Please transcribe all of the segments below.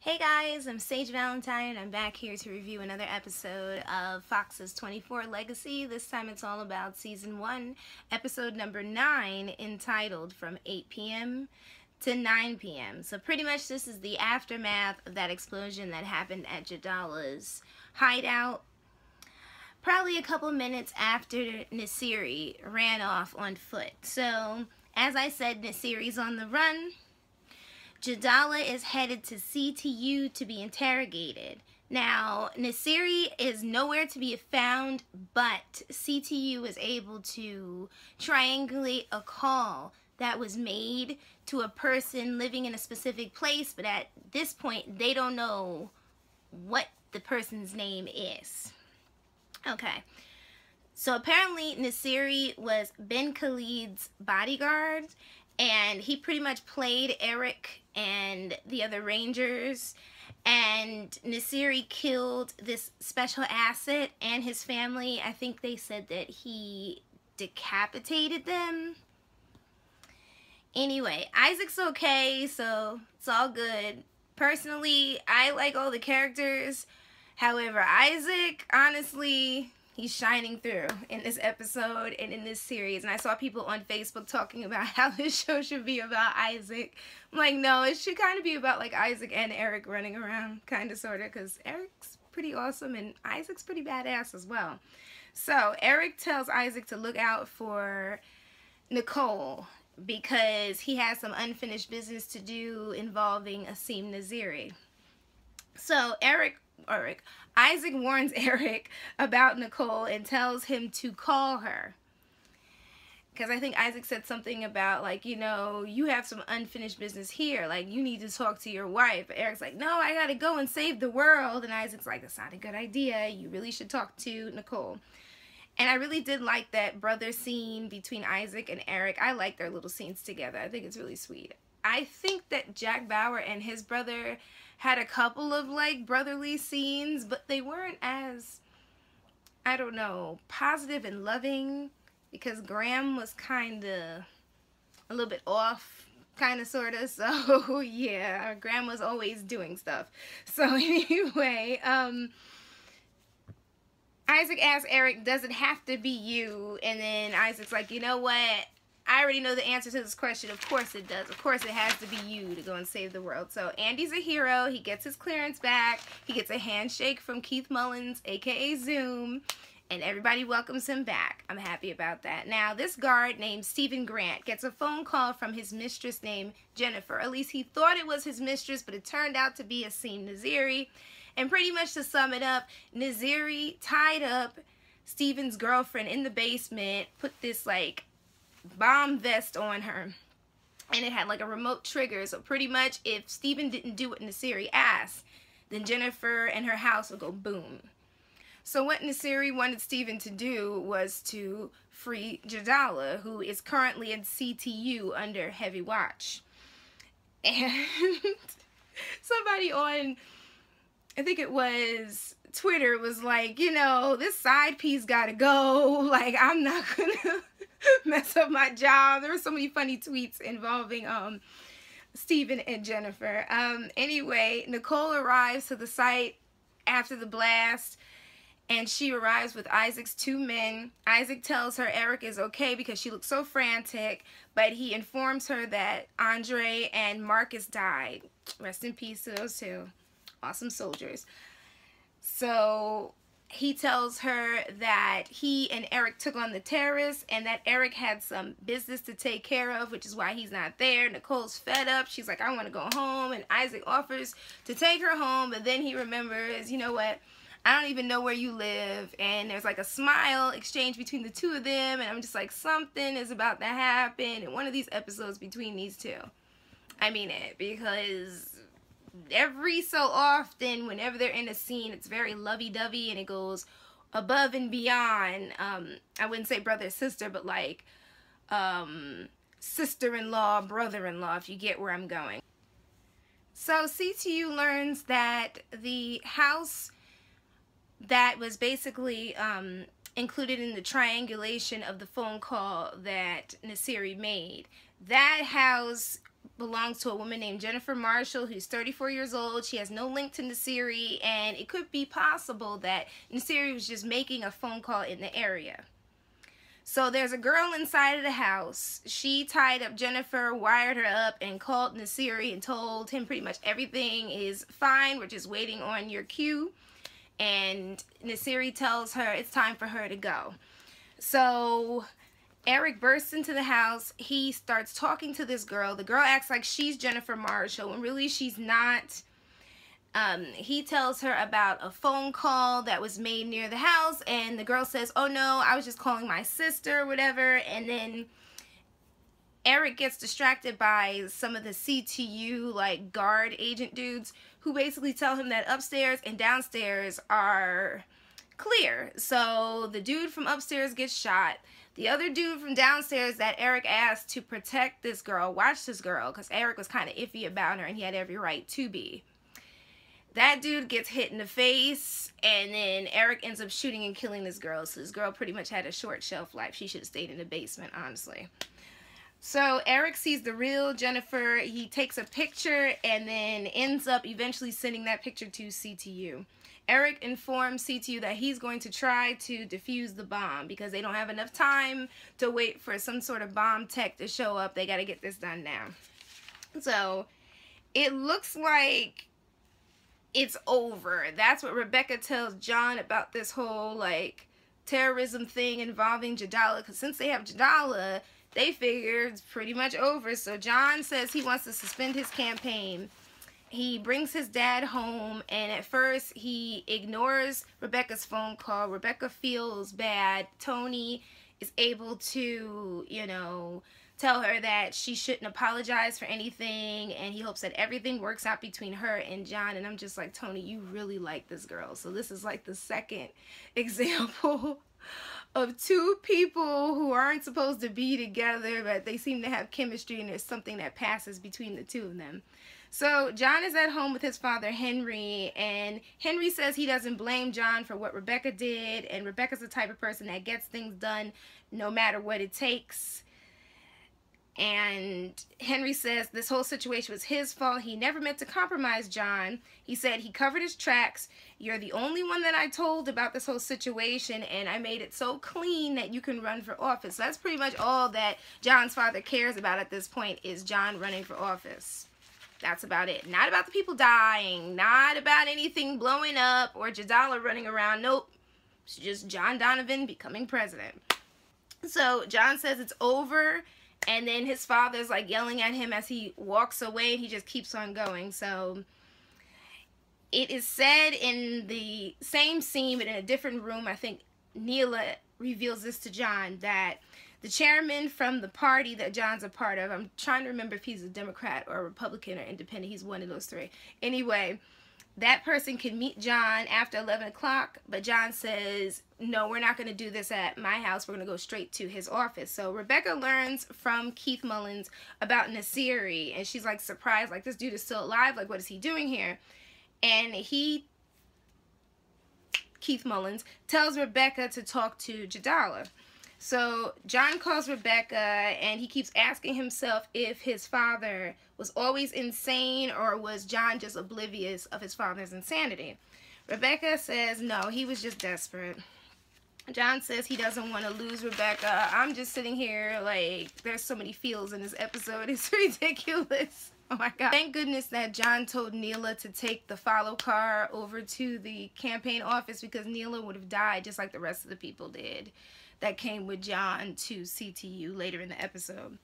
Hey guys, I'm Sage Valentine and I'm back here to review another episode of Fox's 24 Legacy. This time it's all about Season 1, Episode number 9, entitled From 8 p.m. to 9 p.m. So pretty much this is the aftermath of that explosion that happened at Jadala's hideout. Probably a couple minutes after Nassiri ran off on foot. So, as I said, Nassiri's on the run. Jadala is headed to CTU to be interrogated. Now, Nassiri is nowhere to be found, but CTU is able to triangulate a call that was made to a person living in a specific place, but at this point, they don't know what the person's name is. Okay. So apparently, Nassiri was Ben Khalid's bodyguard, and he pretty much played Eric and the other Rangers, and Nassiri killed this special asset and his family. I think they said that he decapitated them. Anyway, Isaac's okay, so it's all good. Personally, I like all the characters. However, Isaac, honestly, he's shining through in this episode and in this series. And I saw people on Facebook talking about how this show should be about Isaac. I'm like, no, it should kind of be about like Isaac and Eric running around, kind of, sort of, because Eric's pretty awesome and Isaac's pretty badass as well. So Eric tells Isaac to look out for Nicole because he has some unfinished business to do involving Asim Nassir. So Isaac warns Eric about Nicole and tells him to call her. Because I think Isaac said something about, like, you know, you have some unfinished business here. Like, you need to talk to your wife. But Eric's like, no, I gotta go and save the world. And Isaac's like, that's not a good idea. You really should talk to Nicole. And I really did like that brother scene between Isaac and Eric. I like their little scenes together. I think it's really sweet. I think that Jack Bauer and his brother had a couple of, like, brotherly scenes, but they weren't as, I don't know, positive and loving, because Graham was kind of a little bit off, kind of, sort of. So yeah, Graham was always doing stuff. So anyway, Isaac asks Eric, does it have to be you? And then Isaac's like, you know what? I already know the answer to this question. Of course it does. Of course it has to be you to go and save the world. So Andy's a hero. He gets his clearance back. He gets a handshake from Keith Mullins, aka Zoom. And everybody welcomes him back. I'm happy about that. Now, this guard named Stephen Grant gets a phone call from his mistress named Jennifer. At least he thought it was his mistress, but it turned out to be Asim Nassir. And pretty much to sum it up, Nassir tied up Stephen's girlfriend in the basement, put this, like, bomb vest on her, and it had like a remote trigger, so pretty much if Stephen didn't do what Nassiri asked, then Jennifer and her house would go boom. So what Nassiri wanted Stephen to do was to free Jadala, who is currently in CTU under heavy watch. And somebody on, I think it was Twitter, was like, you know, this side piece gotta go, like, I'm not gonna mess up my job. There were so many funny tweets involving Stephen and Jennifer. Anyway, Nicole arrives to the site after the blast, and she arrives with Isaac's 2 men. Isaac tells her Eric is okay because she looks so frantic, but he informs her that Andre and Marcus died. Rest in peace to those two awesome soldiers. So he tells her that he and Eric took on the terrorists and that Eric had some business to take care of, which is why he's not there. Nicole's fed up. She's like, I want to go home. And Isaac offers to take her home, but then he remembers, you know what, I don't even know where you live. And there's like a smile exchange between the two of them, and I'm just like, something is about to happen in one of these episodes between these two. I mean it, because every so often, whenever they're in a scene, it's very lovey-dovey and it goes above and beyond. I wouldn't say brother sister, but like sister-in-law, brother-in-law, if you get where I'm going. So CTU learns that the house that was basically included in the triangulation of the phone call that Nassiri made, that house belongs to a woman named Jennifer Marshall, who's 34 years old. She has no link to Nassiri, and it could be possible that Nassiri was just making a phone call in the area. So there's a girl inside of the house. She tied up Jennifer, wired her up, and called Nassiri and told him pretty much everything is fine. We're just waiting on your cue. And Nassiri tells her it's time for her to go. So Eric bursts into the house. He starts talking to this girl. The girl acts like she's Jennifer Marshall, and really she's not. He tells her about a phone call that was made near the house, and the girl says, oh no, I was just calling my sister or whatever. And then Eric gets distracted by some of the CTU like guard agent dudes who basically tell him that upstairs and downstairs are clear. So the dude from upstairs gets shot. The other dude from downstairs that Eric asked to protect this girl, watch this girl, because Eric was kind of iffy about her and he had every right to be. That dude gets hit in the face, and then Eric ends up shooting and killing this girl. So this girl pretty much had a short shelf life. She should have stayed in the basement, honestly. So Eric sees the real Jennifer. He takes a picture and then ends up eventually sending that picture to CTU. Eric informs CTU that he's going to try to defuse the bomb because they don't have enough time to wait for some sort of bomb tech to show up. They got to get this done now. So it looks like it's over. That's what Rebecca tells John about this whole like terrorism thing involving Jadala, because since they have Jadala, they figure it's pretty much over. So John says he wants to suspend his campaign. He brings his dad home, and at first he ignores Rebecca's phone call. Rebecca feels bad. Tony is able to, you know, tell her that she shouldn't apologize for anything, and he hopes that everything works out between her and John. And I'm just like, Tony, you really like this girl. So this is like the second example of two people who aren't supposed to be together, but they seem to have chemistry, and there's something that passes between the two of them. So John is at home with his father, Henry, and Henry says he doesn't blame John for what Rebecca did, and Rebecca's the type of person that gets things done no matter what it takes. And Henry says this whole situation was his fault. He never meant to compromise John. He said he covered his tracks. You're the only one that I told about this whole situation, and I made it so clean that you can run for office. So that's pretty much all that John's father cares about at this point, is John running for office. That's about it. Not about the people dying. Not about anything blowing up or Jadala running around. Nope. It's just John Donovan becoming president. So John says it's over. And then his father's like yelling at him as he walks away, and he just keeps on going. So it is said in the same scene, but in a different room, I think Neela reveals this to John, that the chairman from the party that John's a part of, I'm trying to remember if he's a Democrat or a Republican or independent, he's one of those three. Anyway, that person can meet John after 11 o'clock, but John says, no, we're not going to do this at my house. We're going to go straight to his office. So Rebecca learns from Keith Mullins about Nassiri, and she's like surprised, like, this dude is still alive. Like, what is he doing here? And Keith Mullins, tells Rebecca to talk to Jadala. So John calls Rebecca, and he keeps asking himself if his father was always insane, or was John just oblivious of his father's insanity. Rebecca says no, he was just desperate. John says he doesn't want to lose Rebecca. I'm just sitting here like, there's so many feels in this episode. It's ridiculous. Oh my God. Thank goodness that John told Neela to take the follow car over to the campaign office, because Neela would have died just like the rest of the people did that came with John to CTU later in the episode.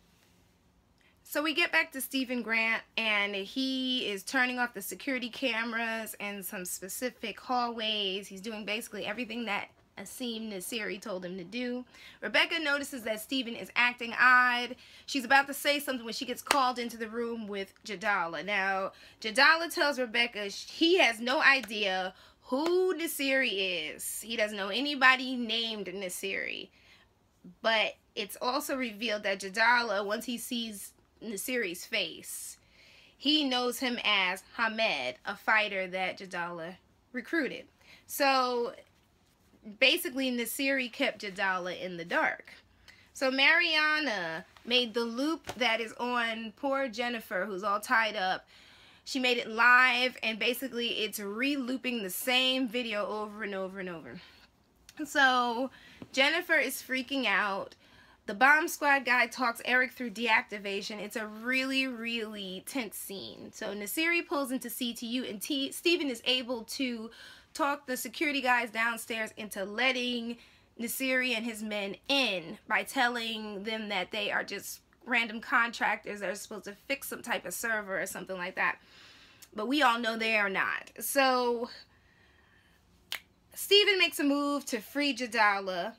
So we get back to Stephen Grant, and he is turning off the security cameras and some specific hallways. He's doing basically everything that Asim Nassir told him to do. Rebecca notices that Stephen is acting odd. She's about to say something when she gets called into the room with Jadala. Now, Jadala tells Rebecca he has no idea who Nassir is. He doesn't know anybody named Nassir. But it's also revealed that Jadala, once he sees Nassir's face, he knows him as Hamed, a fighter that Jadala recruited. So basically, Nassir kept Jadala in the dark. So Mariana made the loop that is on poor Jennifer, who's all tied up. She made it live, and basically it's re-looping the same video over and over and over. So Jennifer is freaking out. The bomb squad guy talks Eric through deactivation. It's a really, really tense scene. So Nassiri pulls into CTU, and Steven is able to talk the security guys downstairs into letting Nassiri and his men in by telling them that they are just random contractors that are supposed to fix some type of server or something like that. But we all know they are not. So Steven makes a move to free Jadala.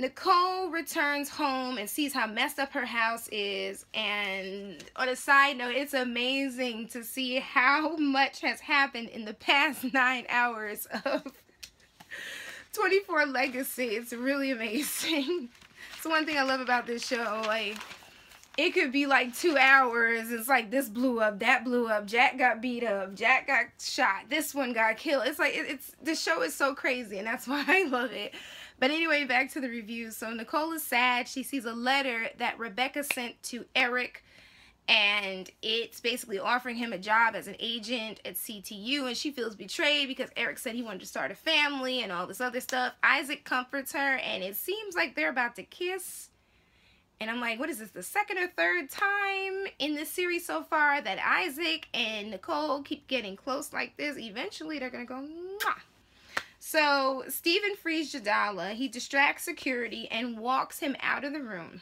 Nicole returns home and sees how messed up her house is. And on a side note, it's amazing to see how much has happened in the past 9 hours of 24 Legacy. It's really amazing. It's one thing I love about this show. Like, it could be like 2 hours. It's like this blew up, that blew up, Jack got beat up, Jack got shot, this one got killed. It's like, the show is so crazy, and that's why I love it. But anyway, back to the reviews. So Nicole is sad. She sees a letter that Rebecca sent to Eric, and it's basically offering him a job as an agent at CTU, and she feels betrayed because Eric said he wanted to start a family and all this other stuff. Isaac comforts her, and it seems like they're about to kiss. And I'm like, what is this, the second or third time in this series so far that Isaac and Nicole keep getting close like this? Eventually, they're going to go, mwah. So Steven frees Jadala. He distracts security and walks him out of the room.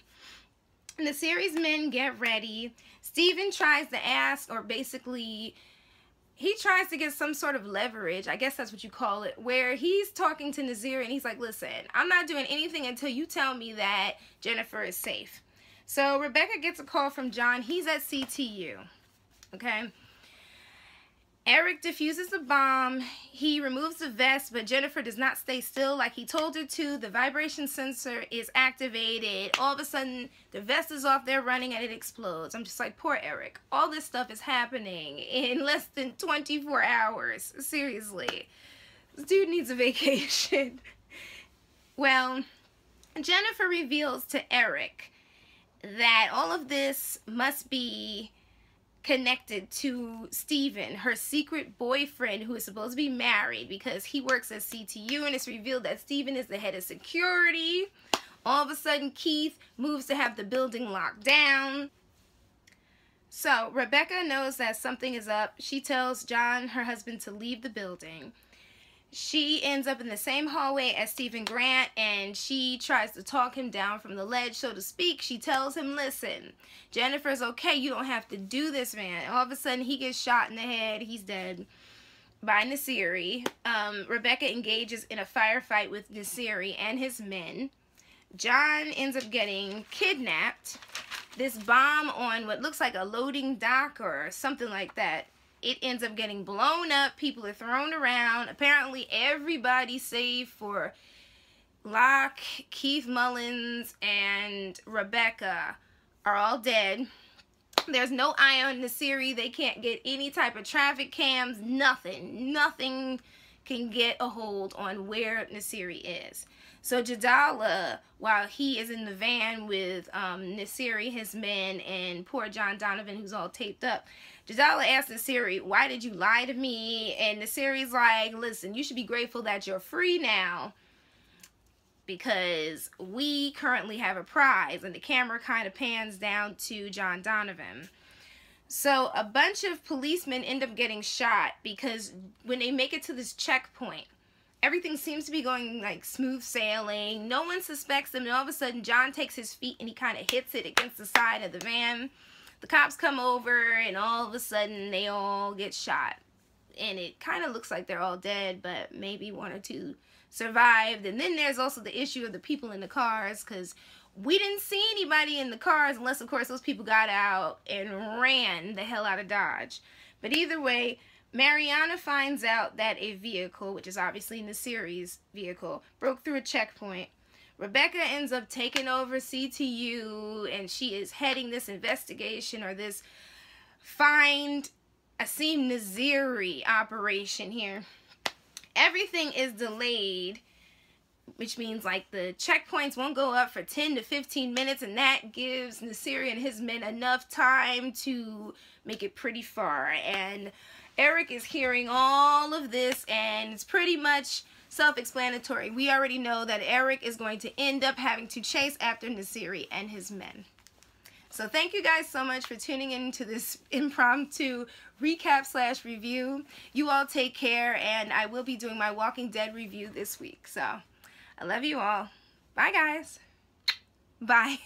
And the series men get ready. Steven tries to ask, or basically, he tries to get some sort of leverage, I guess that's what you call it, where he's talking to Nassir and he's like, listen, I'm not doing anything until you tell me that Jennifer is safe. So Rebecca gets a call from John. He's at CTU, okay? Eric defuses the bomb. He removes the vest, but Jennifer does not stay still like he told her to. The vibration sensor is activated. All of a sudden, the vest is off, they're running, and it explodes. I'm just like, poor Eric. All this stuff is happening in less than 24 hours. Seriously. This dude needs a vacation. Well, Jennifer reveals to Eric that all of this must be connected to Steven, her secret boyfriend who is supposed to be married, because he works at CTU, and it's revealed that Steven is the head of security. All of a sudden, Keith moves to have the building locked down. So Rebecca knows that something is up. She tells John, her husband, to leave the building. She ends up in the same hallway as Stephen Grant, and she tries to talk him down from the ledge, so to speak. She tells him, listen, Jennifer's okay. You don't have to do this, man. All of a sudden, he gets shot in the head. He's dead by Nassiri. Rebecca engages in a firefight with Nassiri and his men. John ends up getting kidnapped. This bomb on what looks like a loading dock or something like that, it ends up getting blown up. People are thrown around. Apparently, everybody save for Locke, Keith Mullins, and Rebecca are all dead. There's no eye on Nassiri. They can't get any type of traffic cams. Nothing. Nothing can get a hold on where Nassiri is. So Jadala, while he is in the van with Nassiri, his men, and poor John Donovan, who's all taped up, Jadala asks Nassiri, why did you lie to me? And Nassiri's like, listen, you should be grateful that you're free now, because we currently have a prize. And the camera kind of pans down to John Donovan. So a bunch of policemen end up getting shot because when they make it to this checkpoint, everything seems to be going like smooth sailing. No one suspects them. And all of a sudden, John takes his feet and he kind of hits it against the side of the van. The cops come over and all of a sudden they all get shot. And it kind of looks like they're all dead, but maybe one or two survived. And then there's also the issue of the people in the cars, because we didn't see anybody in the cars unless, of course, those people got out and ran the hell out of Dodge. But either way, Mariana finds out that a vehicle, which is obviously Nassiri's vehicle, broke through a checkpoint. Rebecca ends up taking over CTU, and she is heading this investigation, or this find Asim Nassir operation here. Everything is delayed which means like the checkpoints won't go up for 10 to 15 minutes, and that gives Nassir and his men enough time to make it pretty far. And Eric is hearing all of this, and it's pretty much self-explanatory. We already know that Eric is going to end up having to chase after Nassir and his men. So thank you guys so much for tuning in to this impromptu recap / review. You all take care, and I will be doing my Walking Dead review this week. So I love you all. Bye, guys. Bye.